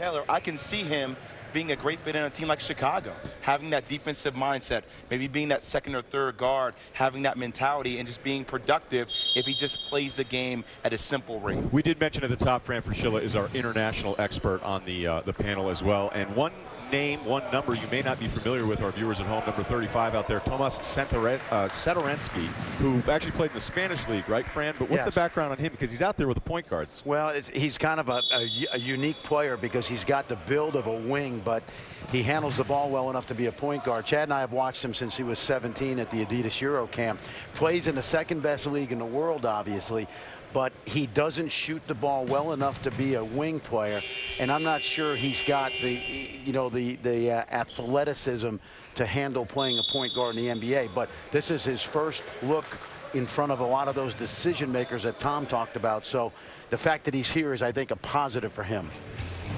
Taylor, I can see him being a great fit in a team like Chicago, having that defensive mindset, maybe being that second or third guard, having that mentality, and just being productive if he just plays the game at a simple rate. We did mention at the top, Fran Fraschilla is our international expert on the panel as well. And one name, one number you may not be familiar with, our viewers at home, number 35 out there, Tomas Satoransky, who actually played in the Spanish league, right, Fran? But what's the background on him? Because he's out there with the point guards. Well, he's kind of a unique player because he's got the build of a wing, but he handles the ball well enough to be a point guard. Chad and I have watched him since he was 17 at the Adidas Euro Camp. Plays in the second best league in the world, obviously, but he doesn't shoot the ball well enough to be a wing player, and I'm not sure he's got the athleticism to handle playing a point guard in the NBA. But this is his first look in front of a lot of those decision makers that Tom talked about. So the fact that he's here is, I think, a positive for him.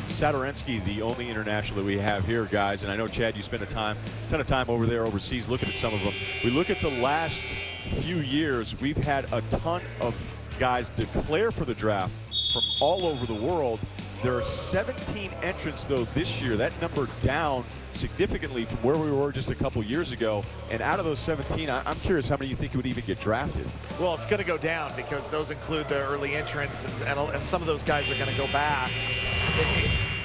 Satoransky, the only international that we have here, guys, and I know, Chad, you spent a ton of time over there overseas looking at some of them. We look at the last few years, we've had a ton of guys declare for the draft from all over the world. There are 17 entrants, though, this year. That number down significantly from where we were just a couple years ago. And out of those 17, I'm curious how many you think would even get drafted. Well, it's going to go down because those include the early entrants, and some of those guys are going to go back.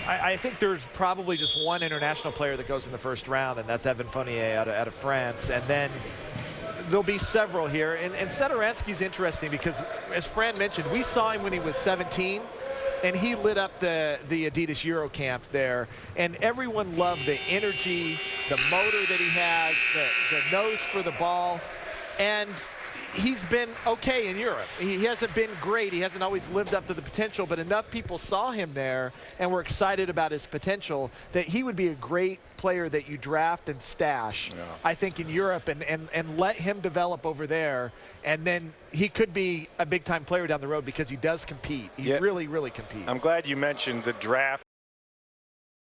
I think there's probably just one international player that goes in the first round, and that's Evan Fournier out of France. And then there'll be several here. And Satoransky's interesting because, as Fran mentioned, we saw him when he was 17, and he lit up the Adidas Euro Camp there. And everyone loved the energy, the motor that he has, the nose for the ball. And he's been okay in Europe. He hasn't been great. He hasn't always lived up to the potential, but enough people saw him there and were excited about his potential that he would be a great player that you draft and stash, I think, in Europe and let him develop over there. And then he could be a big-time player down the road because he does compete. He really, really competes. I'm glad you mentioned the draft.